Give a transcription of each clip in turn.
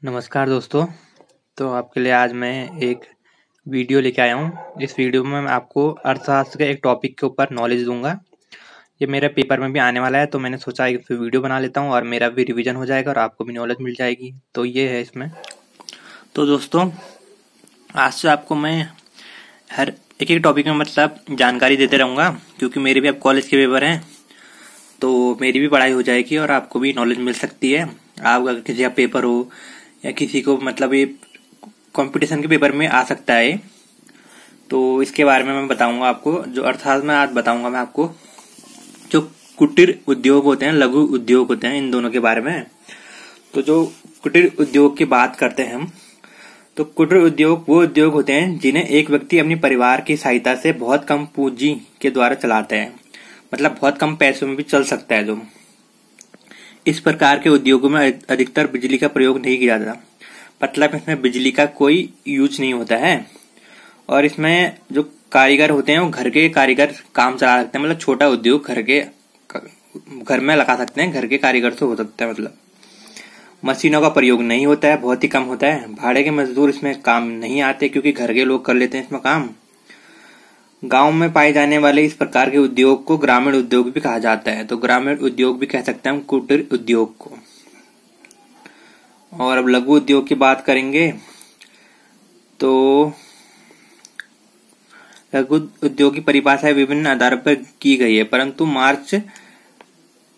नमस्कार दोस्तों। तो आपके लिए आज मैं एक वीडियो लेके आया हूँ। इस वीडियो में मैं आपको अर्थशास्त्र के एक टॉपिक के ऊपर नॉलेज दूंगा। ये मेरे पेपर में भी आने वाला है, तो मैंने सोचा एक वीडियो बना लेता हूँ और मेरा भी रिवीजन हो जाएगा और आपको भी नॉलेज मिल जाएगी। तो ये है इसमें। तो दोस्तों, आज से आपको मैं हर एक टॉपिक में जानकारी देते रहूँगा, क्योंकि मेरे भी अब कॉलेज के पेपर हैं, तो मेरी भी पढ़ाई हो जाएगी और आपको भी नॉलेज मिल सकती है। आप अगर किसी का पेपर हो या किसी को ये कंपटीशन के पेपर में आ सकता है, तो इसके बारे में मैं बताऊंगा आपको। जो अर्थशास्त्र में आज बताऊंगा मैं आपको, जो कुटीर उद्योग होते हैं, लघु उद्योग होते हैं, इन दोनों के बारे में। तो जो कुटीर उद्योग की बात करते हैं हम, तो कुटीर उद्योग वो उद्योग होते हैं जिन्हें एक व्यक्ति अपने परिवार की सहायता से बहुत कम पूंजी के द्वारा चलाते हैं, बहुत कम पैसों में भी चल सकता है। जो इस प्रकार के उद्योगों में अधिकतर बिजली का प्रयोग नहीं किया जाता, इसमें बिजली का कोई यूज नहीं होता है। और इसमें जो कारीगर होते हैं वो घर के कारीगर काम चला सकते हैं, छोटा उद्योग घर में लगा सकते हैं, घर के कारीगर से हो सकता है। मशीनों का प्रयोग नहीं होता है, बहुत ही कम होता है। भाड़े के मजदूर इसमें काम नहीं आते, क्योंकि घर के लोग कर लेते हैं इसमें काम। गांव में पाए जाने वाले इस प्रकार के उद्योग को ग्रामीण उद्योग भी कहा जाता है। तो ग्रामीण उद्योग भी कह सकते हैं हम कुटीर उद्योग को। और अब लघु उद्योग की बात करेंगे, तो लघु उद्योग की परिभाषा विभिन्न आधारों पर की गई है, परंतु मार्च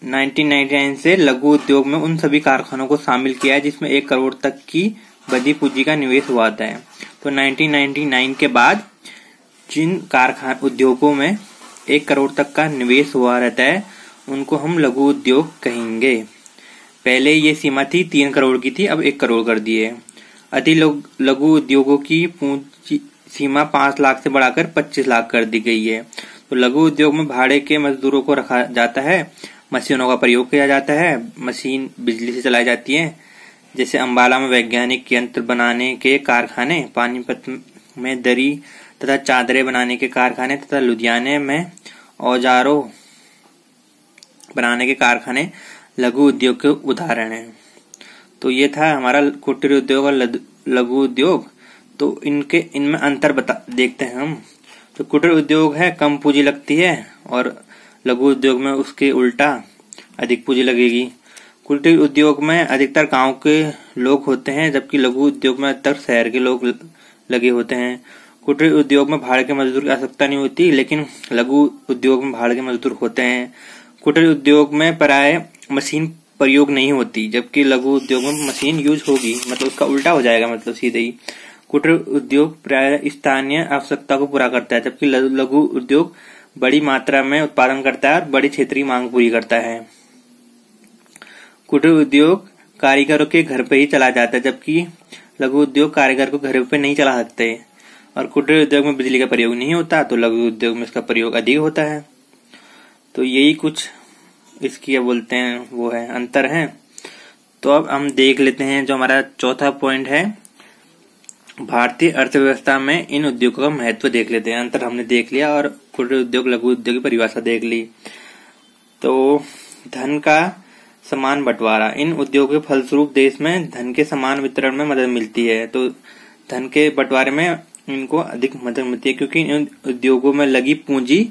1999 से लघु उद्योग में उन सभी कारखानों को शामिल किया है जिसमें 1 करोड़ तक की बड़ी पूंजी का निवेश हुआ था। तो 1999 के बाद जिन कारखाना उद्योगों में 1 करोड़ तक का निवेश हुआ रहता है, उनको हम लघु उद्योग कहेंगे। पहले ये सीमा थी 3 करोड़ की थी, अब 1 करोड़ कर दिए। अति लघु उद्योगों की पूंजी सीमा 5 लाख से बढ़ाकर 25 लाख कर दी गई है। तो लघु उद्योग में भाड़े के मजदूरों को रखा जाता है, मशीनों का प्रयोग किया जाता है। मशीन बिजली से चलाई जाती है, जैसे अंबाला में वैज्ञानिक यंत्र बनाने के कारखाने, पानीपत में दरी तथा चादरें बनाने के कारखाने तथा लुधियाने में औजारों बनाने के कारखाने लघु उद्योग के उदाहरण हैं। तो ये था हमारा कुटीर उद्योग और लघु उद्योग। तो इनमें अंतर देखते हैं हम। तो कुटीर उद्योग है कम पूंजी लगती है, और लघु उद्योग में उसके उल्टा अधिक पूंजी लगेगी। कुटीर उद्योग में अधिकतर गांव के लोग होते हैं, जबकि लघु उद्योग में अधिकतर शहर के लोग लगे होते हैं। कुटीर उद्योग में भाड़े के मजदूर की आवश्यकता नहीं होती, लेकिन लघु उद्योग में भाड़े के मजदूर होते हैं। कुटीर उद्योग में प्राय मशीन प्रयोग नहीं होती, जबकि लघु उद्योग में मशीन यूज होगी। उसका उल्टा हो जाएगा, सीधे ही। कुटीर उद्योग प्राय स्थानीय आवश्यकता को पूरा करता है, जबकि लघु उद्योग बड़ी मात्रा में उत्पादन करता है और बड़ी क्षेत्रीय मांग पूरी करता है। कुटीर उद्योग कारीगरों के घर पे ही चला जाता है, जबकि लघु उद्योग कारीगर को घर पे नहीं चला सकते। और कुटीर उद्योग में बिजली का प्रयोग नहीं होता, तो लघु उद्योग में इसका प्रयोग अधिक होता है। तो यही कुछ इसकी बोलते हैं वो है अंतर है। तो अब हम देख लेते हैं, जो हमारा चौथा पॉइंट है, भारतीय अर्थव्यवस्था में इन उद्योगों का महत्व देख लेते हैं। अंतर हमने देख लिया और कुटीर उद्योग लघु उद्योग की परिभाषा देख ली। तो धन का समान बंटवारा, इन उद्योगों के फलस्वरूप देश में धन के समान वितरण में मदद मिलती है। तो धन के बंटवारे में इनको अधिक मदद मिलती है, क्योंकि इन उद्योगों में लगी पूंजी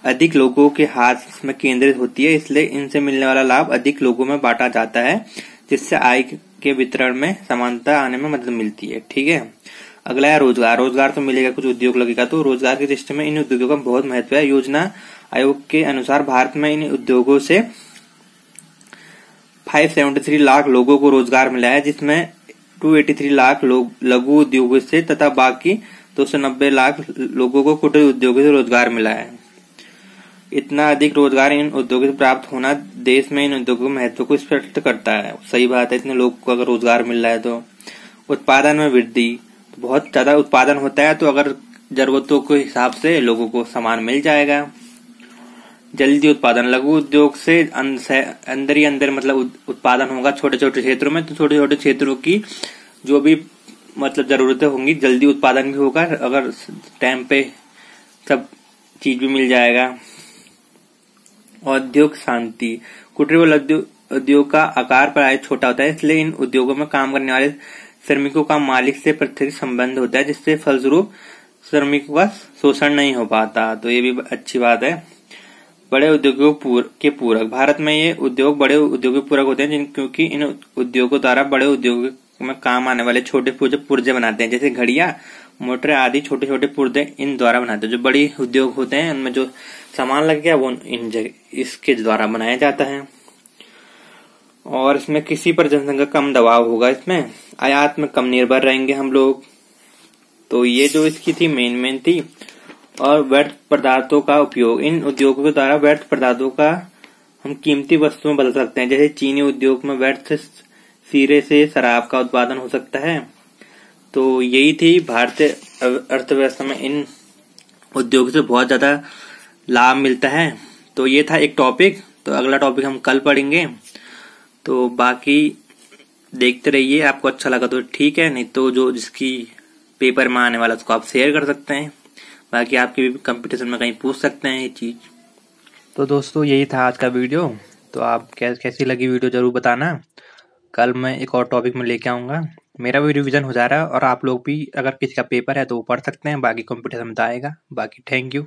अधिक लोगों के हाथ में केंद्रित होती है, इसलिए इनसे मिलने वाला लाभ अधिक लोगों में बांटा जाता है, जिससे आय के वितरण में समानता आने में मदद मिलती है। ठीक है। अगला है रोजगार। रोजगार तो मिलेगा, कुछ उद्योग लगेगा, तो रोजगार की दृष्टि में इन उद्योगों का बहुत महत्व है। योजना आयोग के अनुसार भारत में इन उद्योगों से 573 लाख लोगों को रोजगार मिला है, जिसमें 283 लाख लोग लघु उद्योगों से तथा बाकी 290 लाख लोगों को कुटीर उद्योगों से रोजगार मिला है। इतना अधिक रोजगार इन उद्योगों से प्राप्त होना देश में इन उद्योगों के महत्व को स्पष्ट करता है। सही बात है, इतने लोगों को अगर रोजगार मिल रहा है तो। उत्पादन में वृद्धि, बहुत ज्यादा उत्पादन होता है, तो अगर जरूरतों के हिसाब से लोगों को सामान मिल जाएगा। जल्दी उत्पादन, लघु उद्योग से अंदर ही अंदर उत्पादन होगा छोटे छोटे क्षेत्रों में, तो छोटे छोटे क्षेत्रों की जो भी जरूरतें होंगी, जल्दी उत्पादन भी होगा, अगर टाइम पे सब चीज भी मिल जाएगा। औद्योगिक शांति, कुटीर व उद्योग का आकार प्राय छोटा होता है, इसलिए इन उद्योगों में काम करने वाले श्रमिकों का मालिक से प्रत्यक्ष संबंध होता है, जिससे फलस्वरूप श्रमिकों का शोषण नहीं हो पाता। तो ये भी अच्छी बात है। बड़े उद्योगों के पूरक, भारत में ये उद्योग बड़े उद्योगों के पूरक होते हैं, क्योंकि इन उद्योगों द्वारा बड़े उद्योगों में काम आने वाले छोटे पुर्जे बनाते हैं, जैसे घड़ियां, मोटर आदि छोटे छोटे पुर्जे इन द्वारा बनाते हैं। जो बड़ी उद्योग होते हैं उनमें जो सामान लग गया वो इसके द्वारा बनाया जाता है। और इसमें किसी पर जनसंख्या कम दबाव होगा, इसमें आयात में कम निर्भर रहेंगे हम लोग। तो ये जो इसकी थी मेन थी। और व्यर्थ पदार्थों का उपयोग, इन उद्योगों के द्वारा व्यर्थ पदार्थों का हम कीमती वस्तुओं में बदल सकते हैं, जैसे चीनी उद्योग में व्यर्थ सीरे से शराब का उत्पादन हो सकता है। तो यही थी भारतीय अर्थव्यवस्था में इन उद्योगों से बहुत ज्यादा लाभ मिलता है। तो ये था एक टॉपिक। तो अगला टॉपिक हम कल पढ़ेंगे। तो बाकी देखते रहिए, आपको अच्छा लगा तो ठीक है, नहीं तो जो जिसकी पेपर में आने वाला उसको आप शेयर कर सकते हैं। बाकी आपके भी कंपटीशन में कहीं पूछ सकते हैं ये चीज। तो दोस्तों यही था आज का वीडियो। तो आप कैसी लगी वीडियो जरूर बताना। कल मैं एक और टॉपिक में लेके आऊंगा। मेरा भी रिवीजन हो जा रहा है और आप लोग भी अगर किसी का पेपर है तो वो पढ़ सकते हैं, बाकी कंपटीशन में तो आएगा। बाकी थैंक यू।